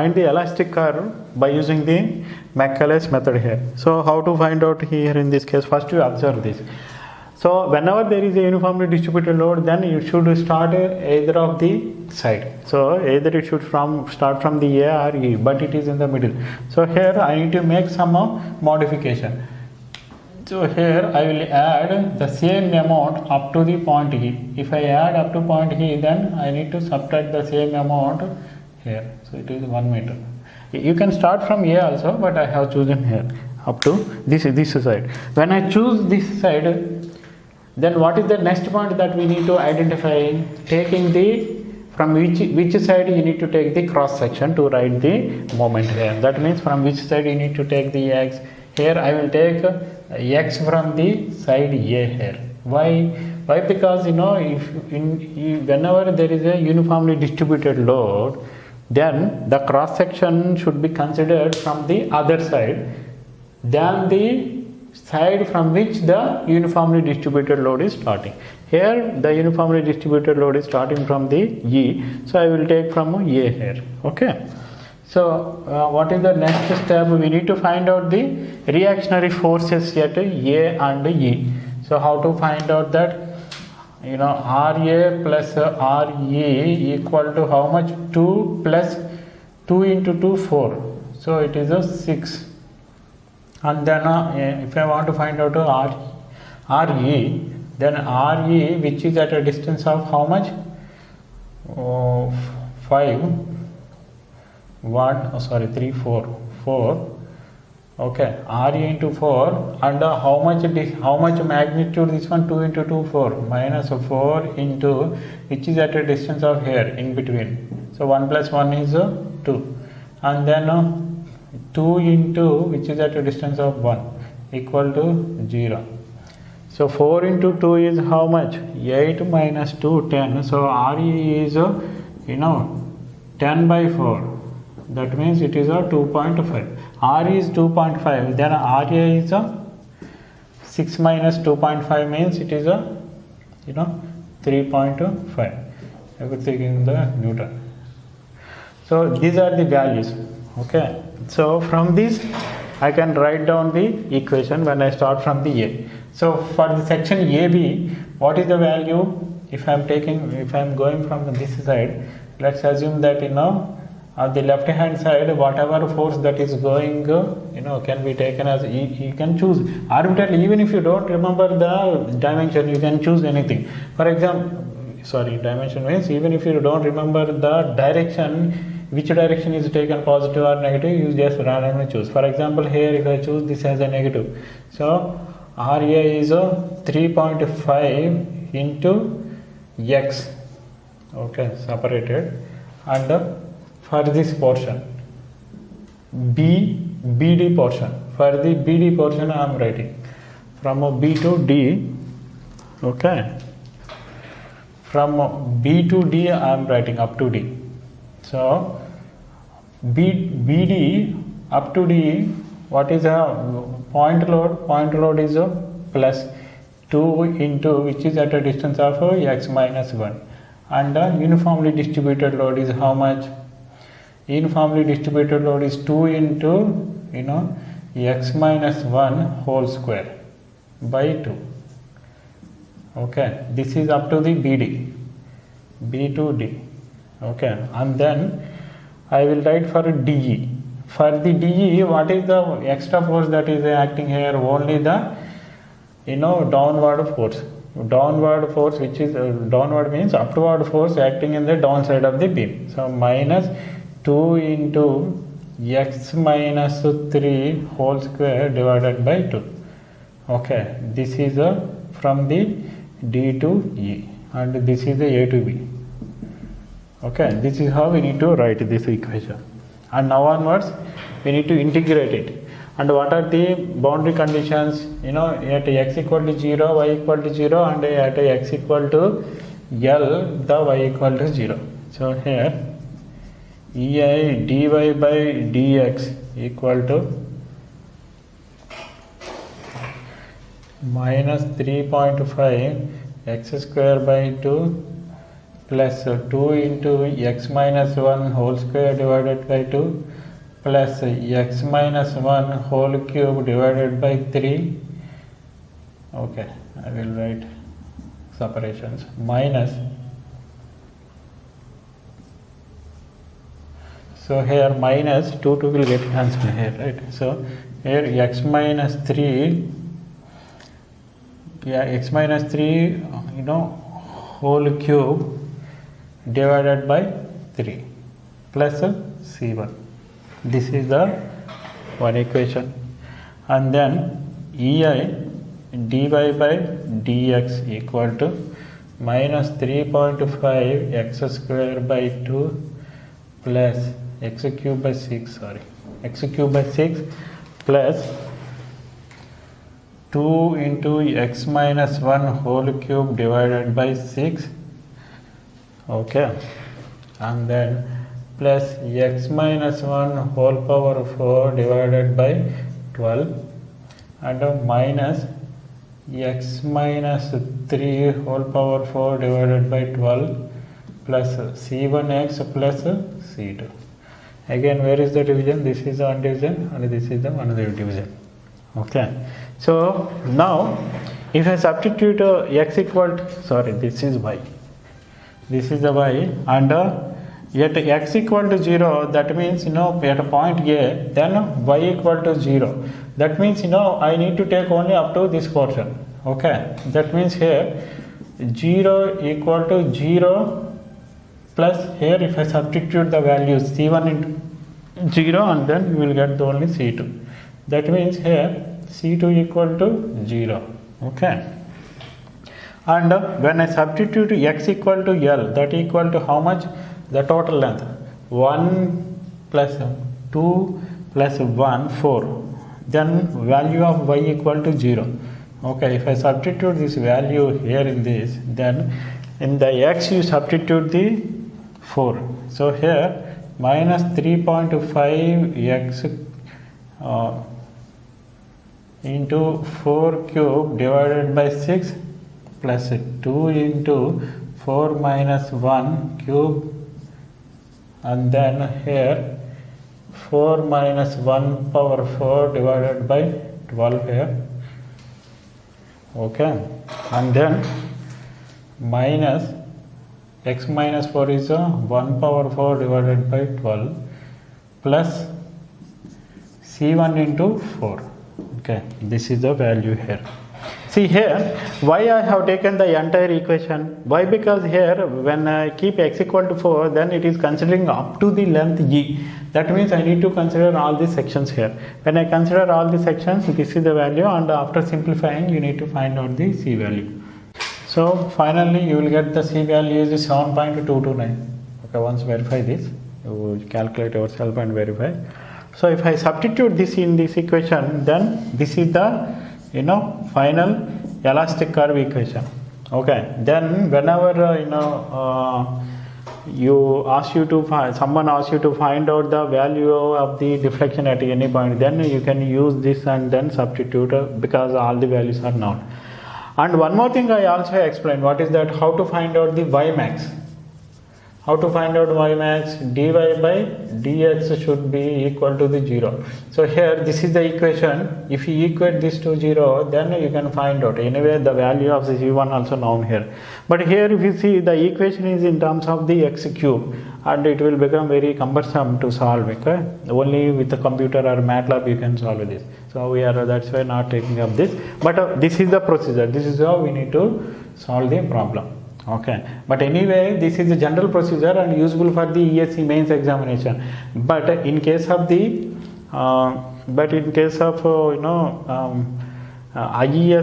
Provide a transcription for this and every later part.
find the elastic curve by using the Macaulay's method here. So how to find out here in this case? First you observe this. So whenever there is a uniformly distributed load, then you should start either of the side. So either it should start from the A or E, but it is in the middle. So here I need to make some modification. So here I will add the same amount up to the point E. If I add up to point E, then I need to subtract the same amount here. So it is 1 meter. You can start from A also, but I have chosen here up to this side. When I choose this side, then what is the next point that we need to identify? Taking the from which side you need to take the cross section to write the moment here. That means from which side you need to take the x. Here I will take x from the side A here. Why? Because whenever there is a uniformly distributed load, then the cross section should be considered from the other side than the side from which the uniformly distributed load is starting. Here the uniformly distributed load is starting from the E, so I will take from A here. Okay. So what is the next step? We need to find out the reactionary forces at A and E. So how to find out that? RA plus RE equal to how much? 2 plus 2 into 2, 4. So it is a 6. And then if I want to find out RE, then RE, which is at a distance of how much? 3, 4. Okay, RE into 4, and how much magnitude this one? 2 into 2, 4, minus 4 into, which is at a distance of here in between. So 1 plus 1 is 2, and then 2 into, which is at a distance of 1, equal to 0. So 4 into 2 is how much? 8 minus 2, 10. So RE is 10 by 4. That means it is a 2.5. RE is 2.5. Then RA is 6 minus 2.5 means it is a 3.5. Everything in the Newton. So these are the values. Okay. So from this I can write down the equation when I start from the A. So for the section AB, what is the value? If I am going from this side, let's assume that on the left hand side, whatever force that is going can be taken as you can choose arbitrarily. Even if you don't remember the dimension, you can choose anything. For example, dimension means even if you don't remember the direction, which direction is taken, positive or negative, you just randomly choose. For example, here if I choose this as a negative, so RA is 3.5 into x, okay, separated, and for this portion BD portion, for the BD portion I am writing from B to D, okay, from B to D I am writing up to D. So BD up to D, what is a point load? Point load is plus 2 into, which is at a distance of x minus 1, and the uniformly distributed load is how much? Uniformly distributed load is 2 into x minus 1 whole square by 2. Okay, this is up to the BD, B to D. Okay, and then I will write for DE. For the DE, what is the extra force that is acting here? Only the downward force. Downward force, which is downward means upward force acting in the downside of the beam. So minus 2 into x minus 3 whole square divided by 2. Okay, this is from the D to E, and this is the A to B. Okay, this is how we need to write this equation. And now onwards, we need to integrate it. And what are the boundary conditions? At x equal to 0, y equal to 0, and at x equal to L, the y equal to 0. So here EI dy by dx equal to minus 3.5 x square by 2 plus 2 into x minus 1 whole square divided by 2 plus x minus 1 whole cube divided by 3. Okay, I will write separations minus. So here minus 2 will get cancelled here, right? So here x minus 3, x minus 3 whole cube divided by 3 plus c1. This is the one equation, and then ei dy by dx equal to minus 3.5 x square by 2 plus x cube by 6, x cube by 6 plus 2 into x minus 1 whole cube divided by 6, okay, and then plus x minus 1 whole power 4 divided by 12 and minus x minus 3 whole power 4 divided by 12 plus c1x plus c2. Again, where is the division? This is the one division and this is the another division. Okay. So now if I substitute x equal to, this is y. This is the y, and yet x equal to 0, that means at a point A, then y equal to 0. That means I need to take only up to this portion. Okay. That means here 0 equal to 0 plus here if I substitute the values c1 into 0, and then you will get only c2. That means here c2 equal to 0. Okay. And when I substitute x equal to L, that equal to how much? The total length 1 plus 2 plus 1 4, then value of y equal to 0. Okay, if I substitute this value here in this, then in the x you substitute the 4. So here minus 3.5 x into 4 cube divided by 6 plus 2 into 4 minus 1 cube, and then here 4 minus 1 power 4 divided by 12 here. Okay, and then minus x minus 4 is 1 power 4 divided by 12 plus c1 into 4. Okay, this is the value here. See here, why I have taken the entire equation? Why? Because here when I keep x equal to 4, then it is considering up to the length e. That means I need to consider all these sections here. When I consider all the sections, this is the value, and after simplifying you need to find out the c value. So finally you will get the c value is 7.229. Okay, once verify this, you calculate yourself and verify. So if I substitute this in this equation, then this is the final elastic curve equation. Okay, then whenever someone asks you to find out the value of the deflection at any point, then you can use this and then substitute because all the values are known. And one more thing I also explained, what is that? How to find out the y max. How to find out y max? Dy by dx should be equal to the 0. So here this is the equation. If you equate this to 0, then you can find out. Anyway, the value of the c1 also known here. But here if you see, the equation is in terms of the x cube, and it will become very cumbersome to solve. Okay, only with the computer or MATLAB you can solve this. So that's why not taking up this. But this is the procedure. This is how we need to solve the problem. Okay, but anyway, this is the general procedure and useful for the ESE mains examination. But in case of the IES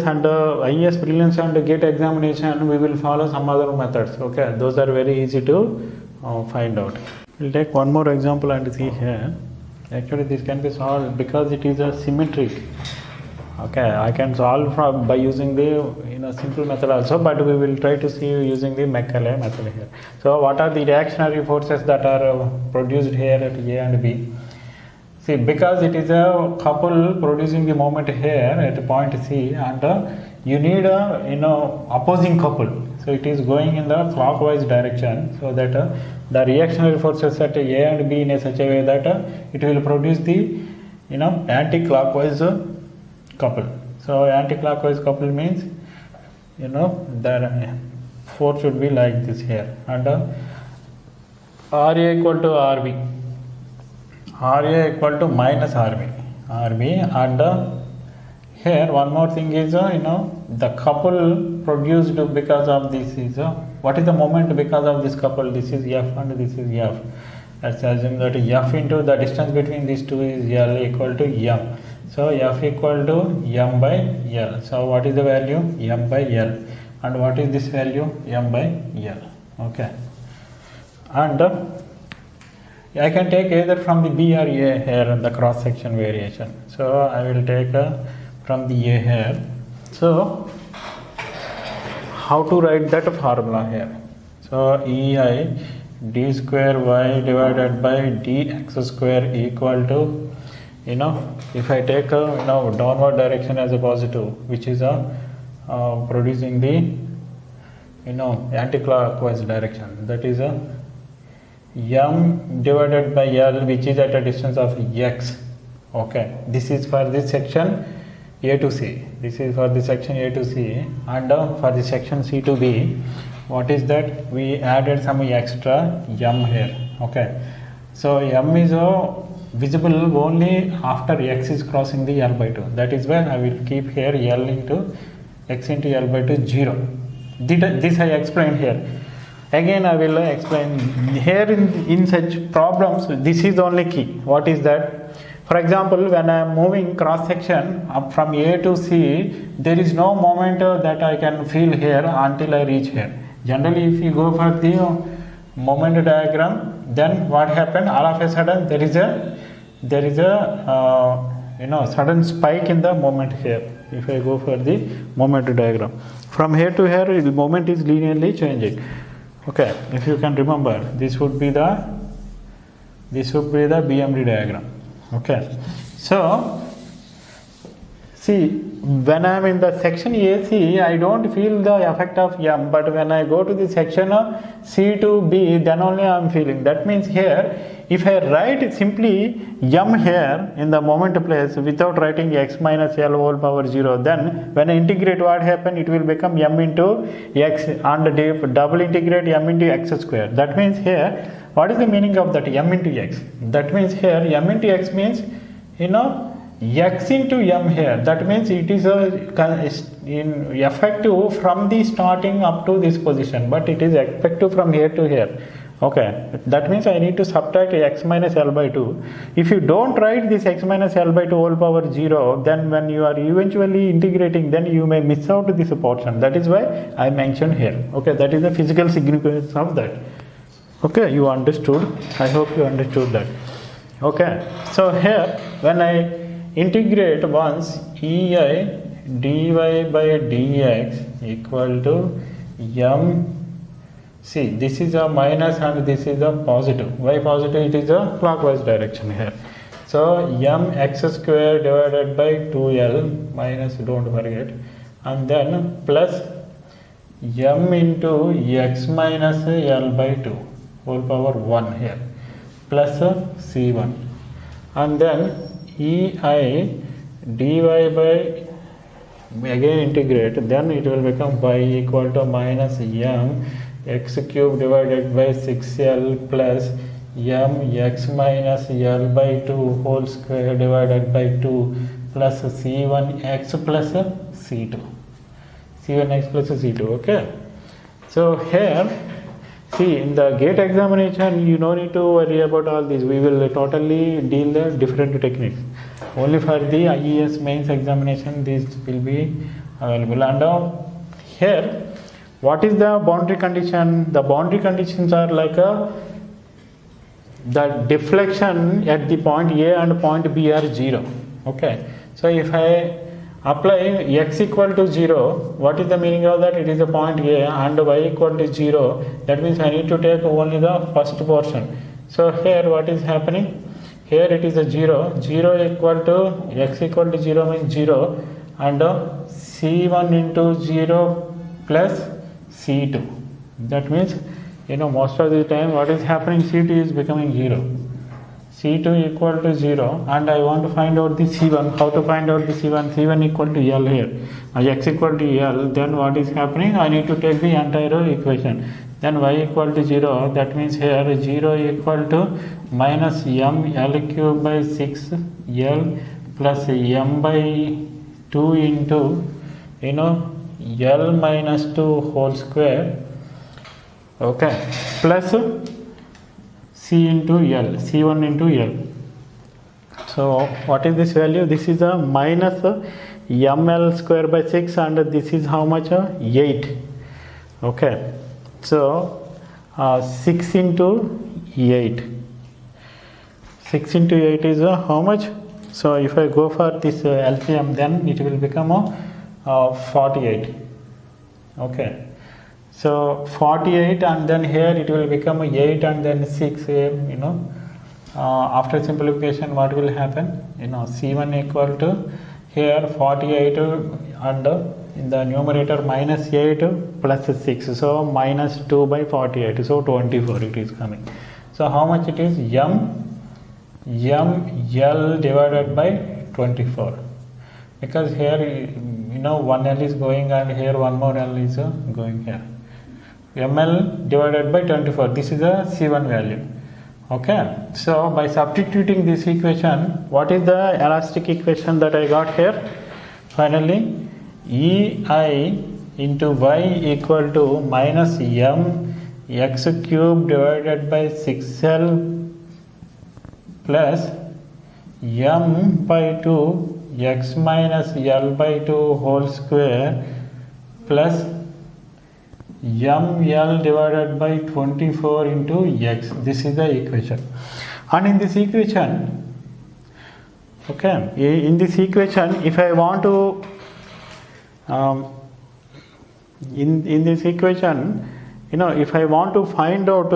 and IES prelims and GATE examination, we will follow some other methods. Okay, those are very easy to find out. We'll take one more example and see here. Actually, this can be solved because it is a symmetric. Okay, I can solve by using the simple method also, but we will try to see using the Meckeley method here. So what are the reactionary forces that are produced here at A and B? See, because it is a couple producing the moment here at point C, and you need a opposing couple. So it is going in the clockwise direction, so that the reactionary forces at A and B in such a way that it will produce the anti-clockwise couple. So anti-clockwise couple means the force should be like this here, and RA equal to RB, RA equal to minus RB, and here one more thing is the couple produced because of this is what is the moment because of this couple? This is F and this is F. Let's assume that F into the distance between these two is L equal to M. So F equal to M by L. So what is the value? M by L. And what is this value? M by L. Okay. And I can take either from the B or A here in the cross section variation. So I will take from the A here. So how to write that formula here? So EI d square y divided by dx square equal to if I take a downward direction as a positive, which is producing the anti-clockwise direction, that is m divided by L, which is at a distance of x. Okay, this is for this section A to C. This is for the section A to C, and for the section C to B, what is that? We added some extra m here. Okay, so m is visible only after x is crossing the L by 2. That is why I will keep here L into x into L by 2 0. This I explained here. Again I will explain here in such problems. This is the only key. What is that? For example, when I am moving cross section up from A to C, there is no moment that I can feel here until I reach here. Generally, if you go for the moment diagram, then what happened? All of a sudden there is a sudden spike in the moment here. If I go for the moment diagram, from here to here, the moment is linearly changing. Okay, if you can remember, this would be the BMD diagram. Okay, so see, when I am in the section AC, I don't feel the effect of M, but when I go to the section C to B, then only I am feeling. That means here, if I write simply M here in the moment place without writing x minus L whole power 0, then when I integrate, what happen? It will become M into x, and double integrate M into x square. That means here, what is the meaning of that M into x? That means here M into x means x into m here. That means it is effective from the starting up to this position, but it is effective from here to here. Okay, that means I need to subtract x minus L by 2. If you don't write this x minus L by 2 whole power 0, then when you are eventually integrating, then you may miss out this portion. That is why I mentioned here. Okay, that is the physical significance of that. Okay, you understood? I hope you understood that. Okay, so here when I integrate once EI dy by dx equal to m. See, this is a minus and this is a positive. Why positive? It is a clockwise direction here. So m x square divided by 2l minus, don't forget, and then plus m into x minus L by 2 whole power 1 here, plus c1, and then EI dy by, again integrate, then it will become y equal to minus m x cube divided by 6l plus m x minus L by 2 whole square divided by 2 plus c1x plus c2, c1x plus c2. Okay, so here see, in the GATE examination, you no need to worry about all this. We will totally deal the different techniques. Only for the IES mains examination, this will be available. And here, what is the boundary condition? The boundary conditions are like the deflection at the point A and point B are 0. Okay, so if I apply x equal to 0, what is the meaning of that? It is a point A, and y equal to 0. That means I need to take only the first portion. So here what is happening? Here it is a 0. 0 equal to x equal to 0 means 0, and C1 into 0 plus C2. That means, most of the time what is happening, C2 is becoming 0. C2 equal to 0, and I want to find out the C1. How to find out the C1? C1 equal to L here. X equal to L, then what is happening? I need to take the entire equation. Then y equal to 0, that means here 0 equal to minus m L cube by 6 L plus m by 2 into, L minus 2 whole square, okay, plus C into L, C1 into L. So what is this value? This is a minus ml square by 6, and this is how much? 8. Okay. So 6 into 8. 6 into 8 is how much? So if I go for this LCM, then it will become 48. Okay. So 48, and then here it will become 8 and then 6, after simplification what will happen? C1 equal to here 48 and in the numerator minus 8 plus 6, so minus 2 by 48, so 24 it is coming. So how much it is? L divided by 24, because here one L is going and here one more L is going here. ml divided by 24, this is a C1 value. Okay, so by substituting this equation, what is the elastic equation that I got here? Finally, EI into y equal to minus m x cube divided by 6l plus m by 2 x minus l by 2 whole square plus ml divided by 24 into x. This is the equation. And in this equation, okay, in this equation, if I want to in this equation, if I want to find out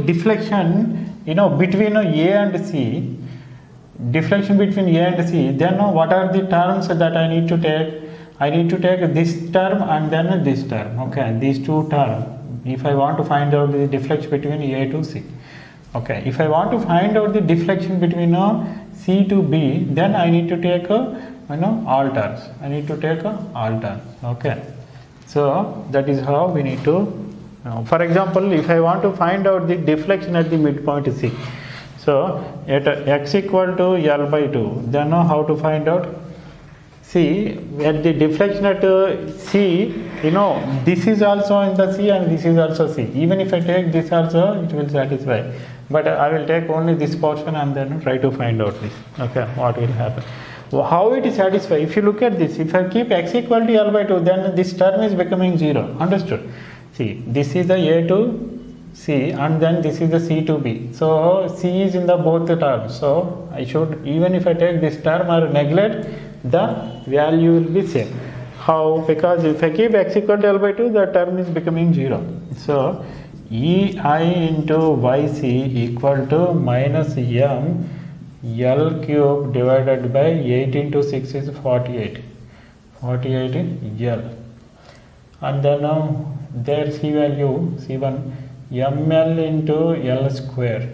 deflection, between A and C, deflection between A and C, then what are the terms that I need to take? I need to take this term and then this term. Okay, these two terms. If I want to find out the deflection between A to C. Okay, if I want to find out the deflection between C to B, then I need to take all terms. I need to take all terms. Okay, so that is how we need to. For example, if I want to find out the deflection at the midpoint C, so at x equal to L by 2, then how to find out? See, at the deflection at C, this is also in the C and this is also C. Even if I take this also, it will satisfy. But I will take only this portion and then try to find out this. Okay, what will happen? How it is satisfied? If you look at this, if I keep x equal to L by 2, then this term is becoming 0. Understood? See, this is the A to C and then this is the C to B. So C is in the both the terms. So I should, even if I take this term or neglect, the value will be same. How? Because if I keep x equal to L by 2, the term is becoming 0. So EI into YC equal to minus m L cube divided by 8 into 6 is 48. 48 L. And then their C value, C1, ml into L square.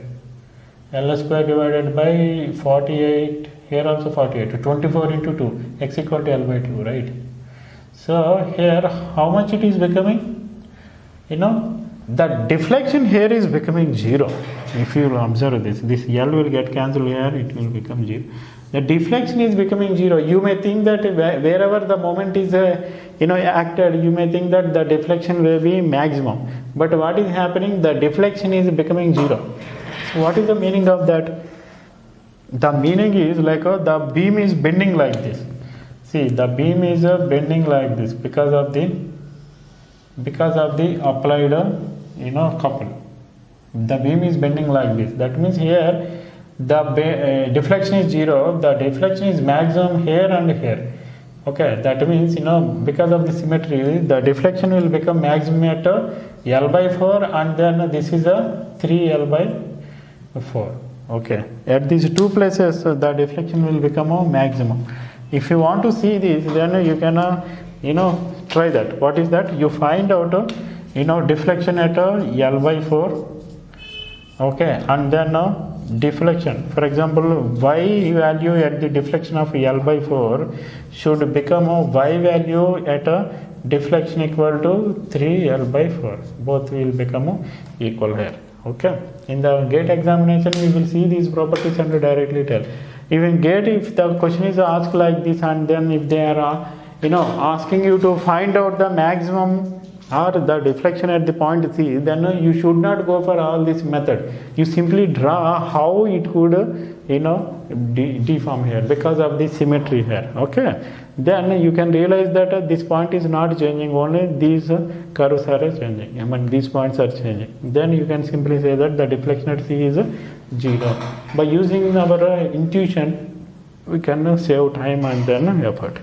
L square divided by 48, here also 48, 24 into 2, x equal to L by 2, right? So here, how much it is becoming? The deflection here is becoming 0. If you observe this L will get cancelled here, it will become 0. The deflection is becoming 0. You may think that wherever the moment is acted, you may think that the deflection will be maximum. But what is happening? The deflection is becoming 0. So what is the meaning of that? The meaning is like the beam is bending like this. See, the beam is bending like this because of the applied couple. The beam is bending like this. That means here the deflection is 0. The deflection is maximum here and here. Okay, that means because of the symmetry, the deflection will become maximum at L by 4, and then this is a 3L by 4. Okay, at these two places the deflection will become a maximum. If you want to see this, then you can try that. What is that? You find out deflection at L by 4. Okay, and then deflection, for example, y value at the deflection of L by 4 should become a y value at a deflection equal to 3L by 4. Both will become equal here. Okay, in the gate examination we will see these properties and directly tell. Even gate, if the question is asked like this, and then if they are asking you to find out the maximum or the deflection at the point C, then you should not go for all this method. You simply draw how it could deform here because of the symmetry here. Okay, then you can realize that this point is not changing, only these curves are changing. I mean these points are changing. Then you can simply say that the deflection at C is 0. By using our intuition, we can save time and then effort.